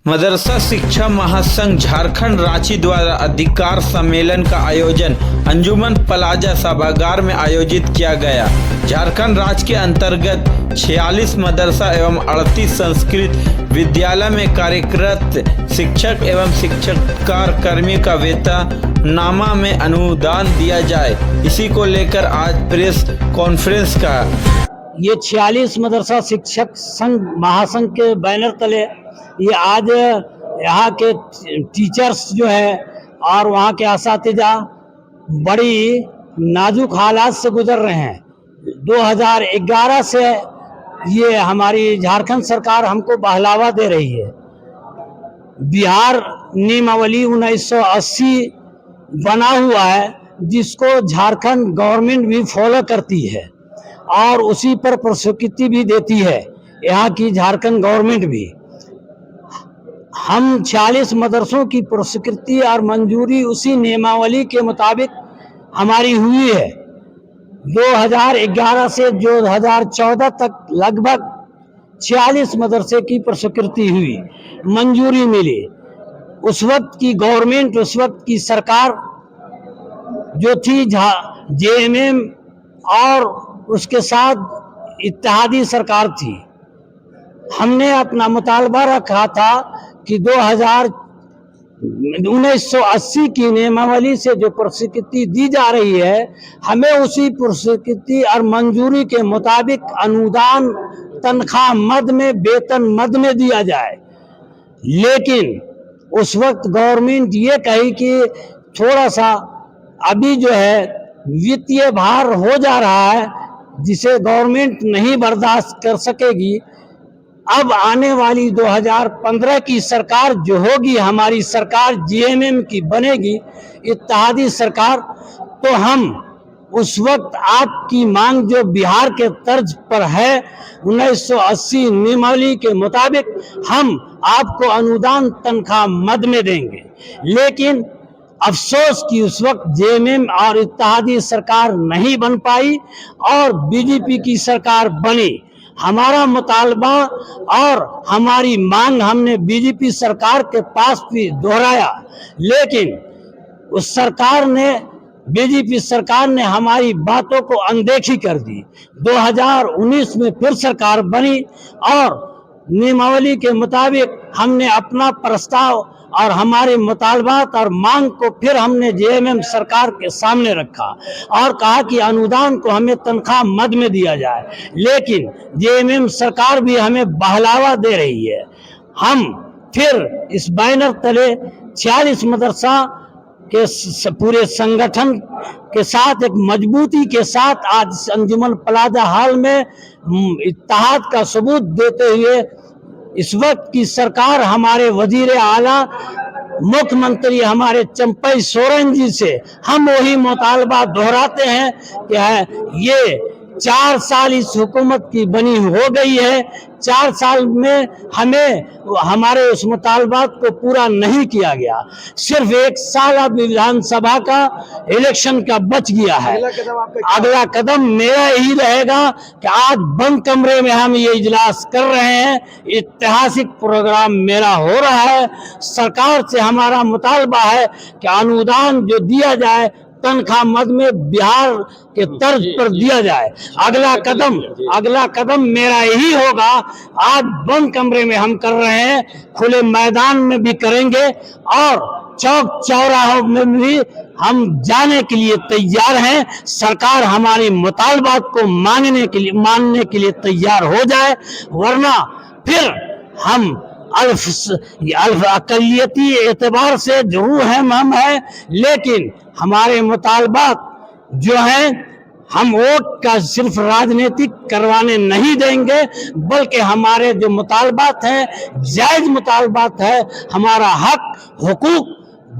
मदरसा शिक्षा महासंघ झारखंड रांची द्वारा अधिकार सम्मेलन का आयोजन अंजुमन प्लाजा सभागार में आयोजित किया गया। झारखंड राज्य के अंतर्गत 46 मदरसा एवं 38 संस्कृत विद्यालय में कार्यरत शिक्षक एवं शिक्षाकार कर्मी का वेतननामा में अनुदान दिया जाए, इसी को लेकर आज प्रेस कॉन्फ्रेंस का ये 46 मदरसा शिक्षक संघ महासंघ के बैनर तले ये आज यहाँ के टीचर्स जो है और वहाँ के असातिज़ा बड़ी नाजुक हालात से गुजर रहे हैं। 2011 से ये हमारी झारखंड सरकार हमको बहलावा दे रही है। बिहार नियमावली 1980 बना हुआ है जिसको झारखंड गवर्नमेंट भी फॉलो करती है और उसी पर प्रस्वीकृति भी देती है यहाँ की झारखंड गवर्नमेंट भी। हम 46 मदरसों की प्रस्वीकृति और मंजूरी उसी नियमावली के मुताबिक हमारी हुई है। 2011 से 2014 तक लगभग 46 मदरसे की प्रस्वीकृति हुई, मंजूरी मिली। उस वक्त की गवर्नमेंट, उस वक्त की सरकार जो थी जेएमएम और उसके साथ इत्तेहादी सरकार थी। हमने अपना मुतालबा रखा था कि 1980 की नियमावली से जो प्रस्वीकृति दी जा रही है, हमें उसी प्रस्वीकृति और मंजूरी के मुताबिक अनुदान तनख्वाह मद में, वेतन मद में दिया जाए। लेकिन उस वक्त गवर्नमेंट ये कही कि थोड़ा सा अभी जो है वित्तीय भार हो जा रहा है जिसे गवर्नमेंट नहीं बर्दाश्त कर सकेगी। अब आने वाली 2015 की सरकार जो होगी, हमारी सरकार जेएमएम की बनेगी, इत्तेहादी सरकार, तो हम उस वक्त आपकी मांग जो बिहार के तर्ज पर है 1980 नियमावली के मुताबिक हम आपको अनुदान तनख्वाह मद में देंगे। लेकिन अफसोस कि उस वक्त जेएमएम और इत्तेहादी सरकार नहीं बन पाई और बीजेपी की सरकार बनी। हमारा मुतालबा और हमारी मांग हमने बीजेपी सरकार के पास भी दोहराया, लेकिन उस सरकार ने, बीजेपी सरकार ने हमारी बातों को अनदेखी कर दी। 2019 में फिर सरकार बनी और नियमावली के मुताबिक हमने अपना प्रस्ताव और हमारे मुतालबात और मांग को फिर हमने जेएमएम सरकार के सामने रखा और कहा कि अनुदान को हमें तनख्वाह मद में दिया जाए। लेकिन जेएमएम सरकार भी हमें बहलावा दे रही है। हम फिर इस बैनर तले 46 मदरसा के पूरे संगठन के साथ एक मजबूती के साथ आज अंजुमन प्लाजा हॉल में इत्तेहाद का सबूत देते हुए इस वक्त की सरकार, हमारे वजीर आला मुख्यमंत्री हमारे चंपई सोरेन जी से हम वही मुतालबा दोहराते हैं कि ये 4 साल इस हुकूमत की बनी हो गई है। 4 साल में हमें हमारे उस मुतालबात को पूरा नहीं किया गया। सिर्फ 1 साल अब विधानसभा का इलेक्शन का बच गया है। अगला कदम मेरा यही रहेगा कि आज बंद कमरे में हम ये इजलास कर रहे हैं। ऐतिहासिक प्रोग्राम मेरा हो रहा है। सरकार से हमारा मुतालबा है कि अनुदान जो दिया जाए तनख्वाह मद में बिहार के तर्ज पर दिया जाए। अगला कदम मेरा यही होगा। आज बंद कमरे में हम कर रहे हैं, खुले मैदान में भी करेंगे और चौक चौराहों में भी हम जाने के लिए तैयार हैं। सरकार हमारी मुतालबात को मानने के लिए तैयार हो जाए, वरना फिर हम अल्फ अकलियती एतबार से जरूर हम है, लेकिन हमारे मुतालबात जो हैं हम वोट का सिर्फ राजनीतिक करवाने नहीं देंगे, बल्कि हमारे जो मुतालबात हैं जायज मुतालबात है, हमारा हक हुकूक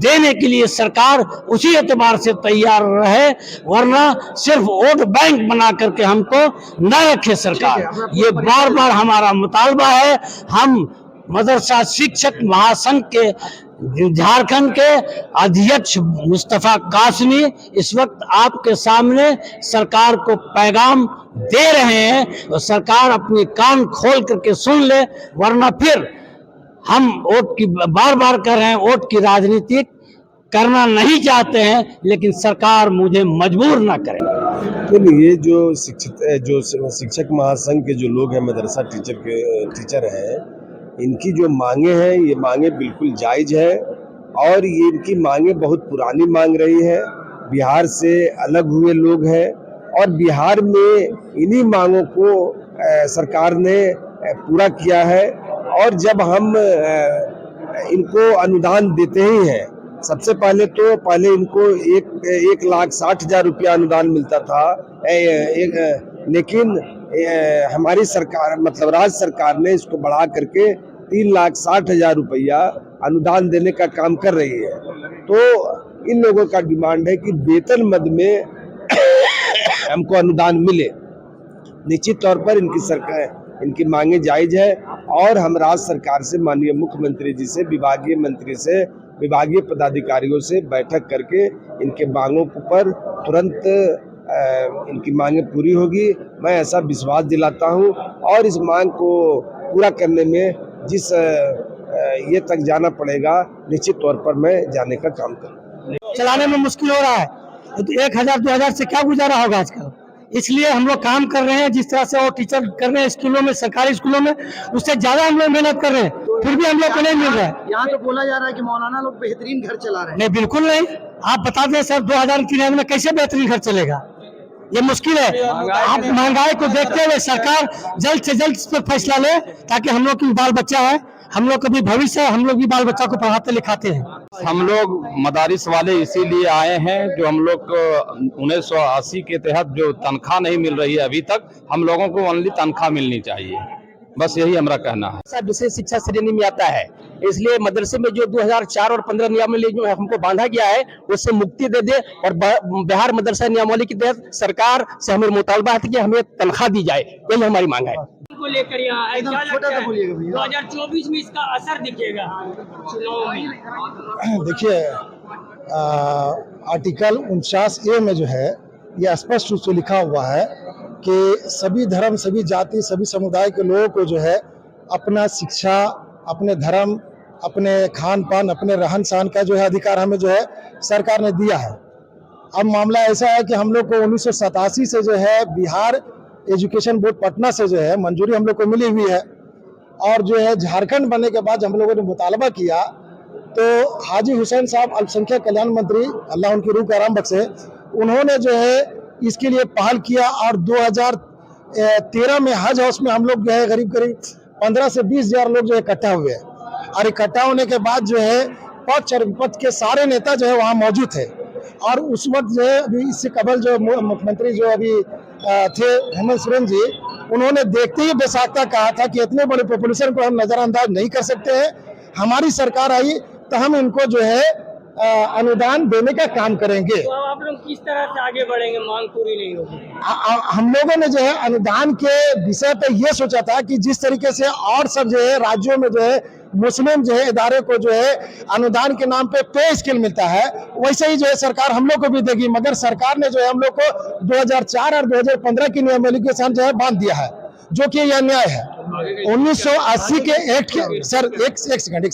देने के लिए सरकार उसी एतबार से तैयार रहे, वरना सिर्फ वोट बैंक बना करके हमको न रखे सरकार। ये बार बार हमारा मुतालबा है। हम मदरसा शिक्षक महासंघ के झारखंड के अध्यक्ष मुस्तफा कासमी इस वक्त आपके सामने सरकार को पैगाम दे रहे हैं और सरकार अपनी कान खोल करके सुन ले, वरना फिर हम वोट की बार बार कर रहे हैं, वोट की राजनीति करना नहीं चाहते हैं, लेकिन सरकार मुझे मजबूर ना करे। तो ये जो शिक्षक महासंघ के जो लोग हैं, मदरसा टीचर हैं, इनकी जो मांगे हैं, ये मांगे बिल्कुल जायज है और ये इनकी मांगे बहुत पुरानी मांग रही है। बिहार से अलग हुए लोग हैं और बिहार में इन्हीं मांगों को सरकार ने पूरा किया है। और जब हम इनको अनुदान देते ही हैं, सबसे पहले इनको 1,60,000 रुपया अनुदान मिलता था, लेकिन हमारी सरकार मतलब राज्य सरकार ने इसको बढ़ा करके 3,60,000 रुपया अनुदान देने का काम कर रही है। तो इन लोगों का डिमांड है कि वेतन मद में हमको अनुदान मिले। निश्चित तौर पर इनकी मांगे जायज है और हम राज्य सरकार से, माननीय मुख्यमंत्री जी से, विभागीय मंत्री से, विभागीय पदाधिकारियों से बैठक करके इनके मांगों पर तुरंत इनकी मांगे पूरी होगी। मैं ऐसा विश्वास दिलाता हूं और इस मांग को पूरा करने में जिस ये तक जाना पड़ेगा, निश्चित तौर पर मैं जाने का काम करूँगा। चलाने में मुश्किल हो रहा है तो 1,000-2,000 से क्या गुजारा होगा आजकल। इसलिए हम लोग काम कर रहे हैं, जिस तरह से वो टीचर कर रहे हैं स्कूलों में, सरकारी स्कूलों में, उससे ज्यादा हम लोग मेहनत कर रहे हैं, फिर भी हम लोग को नहीं मिल रहा है। यहाँ तो बोला जा रहा है कि मौलाना लोग बेहतरीन घर चला रहे हैं। नहीं, बिल्कुल नहीं। आप बता दें सर, 2003 में कैसे बेहतरीन घर चलेगा, ये मुश्किल है। आप महंगाई को देखते हुए सरकार जल्द से जल्द इस पर फैसला ले, ताकि हम लोग की बाल बच्चा है, हम लोग का भी भविष्य है, हम लोग भी बाल बच्चा को पढ़ाते लिखाते हैं। हम लोग मदारिस वाले इसीलिए आए हैं, जो हम लोग को 1980 के तहत जो तनख्वाह नहीं मिल रही है अभी तक, हम लोगों को ओनली तनख्वाह मिलनी चाहिए, बस यही हमारा कहना है। विशेष शिक्षा श्रेणी में आता है, इसलिए मदरसे में जो 2004 और 15 नियमावली जो हमको बांधा गया है, उससे मुक्ति दे दे और बिहार मदरसा नियमावली के तहत सरकार से हमें मुतालबा है कि हमें तनख्वाह दी जाए, यही हमारी मांग है। को लेकर यहाँ है, क्या लगता है 2024 में इसका असर दिखेगा चुनाव में? देखिए, आर्टिकल 49A में जो है ये स्पष्ट रूप से लिखा हुआ है कि सभी धर्म, सभी जाति, सभी समुदाय के लोगों को जो है अपना शिक्षा, अपने धर्म, अपने खान पान, अपने रहन सहन का जो है अधिकार हमें जो है सरकार ने दिया है। अब मामला ऐसा है कि हम लोग को 1987 से जो है बिहार एजुकेशन बोर्ड पटना से जो है मंजूरी हम लोग को मिली हुई है और जो है झारखंड बनने के बाद हम लोगों ने मुतालबा किया तो हाजी हुसैन साहब अल्पसंख्यक कल्याण मंत्री, अल्लाह उनकी रूह को आराम बख्शे, उन्होंने जो है इसके लिए पहल किया और 2013 में हज हाउस में हम लोग जो है करीब 15 से 20 हजार लोग जो इकट्ठा हुए और इकट्ठा होने के बाद जो है पक्ष और विपक्ष के सारे नेता जो है वहाँ मौजूद थे और उस वक्त जो है अभी इससे कबल जो मुख्यमंत्री जो अभी थे हेमंत सोरेन जी, उन्होंने देखते ही बेसाख्ता कहा था कि इतने बड़े पॉपुलेशन को हम नजरअंदाज नहीं कर सकते हैं। हमारी सरकार आई तो हम इनको जो है अनुदान देने का काम करेंगे। तो आप लोग किस तरह से आगे बढ़ेंगे, मांग पूरी नहीं होगी? हम लोगों ने जो है अनुदान के विषय पे ये सोचा था कि जिस तरीके से और सब जो है राज्यों में जो है मुस्लिम जो है इदारे को जो है अनुदान के नाम पे पे स्केल मिलता है, वैसे ही जो है सरकार हम लोग को भी देगी। मगर सरकार ने जो है हम लोग को 2004 और 2015 की नियमावली के साथ जो है बांध दिया है, जो कि यह अन्याय है। 1980 के एक्ट के सर एक सेकंड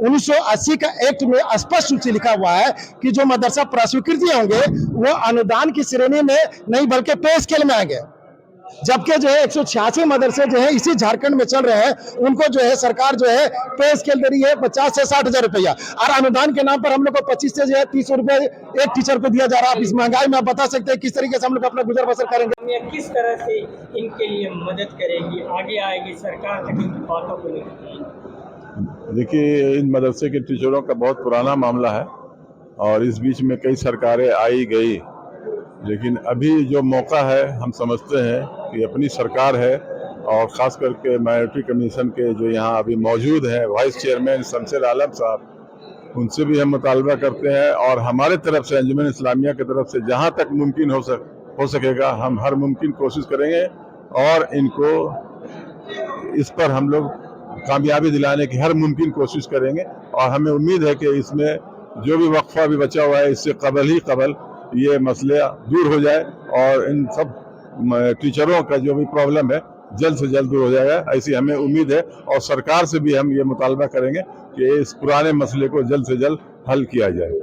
1980 का एक्ट में स्पष्ट रूप से लिखा हुआ है कि जो मदरसा प्रस्वीकृत होंगे वो अनुदान की श्रेणी में नहीं बल्कि पे स्केल में आएंगे। जबकि जो है 186 मदरसे जो है इसी झारखंड में चल रहे हैं, उनको जो है सरकार जो है पे स्केल दे रही है 50 से 60 हजार रुपया और अनुदान के नाम पर हम लोग को 25 से जो है 30 रुपए एक टीचर को दिया जा रहा है। आप इस महंगाई में आप बता सकते हैं किस तरीके से हम लोग अपना गुजर बसर करेंगे, किस तरह से इनके लिए मदद करेगी, आगे आएगी सरकार तक इन बातों को लेकर? देखिए, इन मदरसे के टीचरों का बहुत पुराना मामला है और इस बीच में कई सरकारें आई गई, लेकिन अभी जो मौका है हम समझते हैं कि अपनी सरकार है और ख़ास करके माइनॉरिटी कमीशन के जो यहाँ अभी मौजूद हैं वाइस चेयरमैन शमशेर आलम साहब, उनसे भी हम मुतालबा करते हैं और हमारे तरफ से अंजुमन इस्लामिया की तरफ से जहाँ तक मुमकिन हो सकेगा हम हर मुमकिन कोशिश करेंगे और इनको इस पर हम लोग कामयाबी दिलाने की हर मुमकिन कोशिश करेंगे। और हमें उम्मीद है कि इसमें जो भी वक्फा भी बचा हुआ है इससे कबल ये मसले दूर हो जाए और इन सब टीचरों का जो भी प्रॉब्लम है जल्द से जल्द दूर हो जाएगा, ऐसी हमें उम्मीद है। और सरकार से भी हम ये मुतालबा करेंगे कि इस पुराने मसले को जल्द से जल्द हल किया जाए।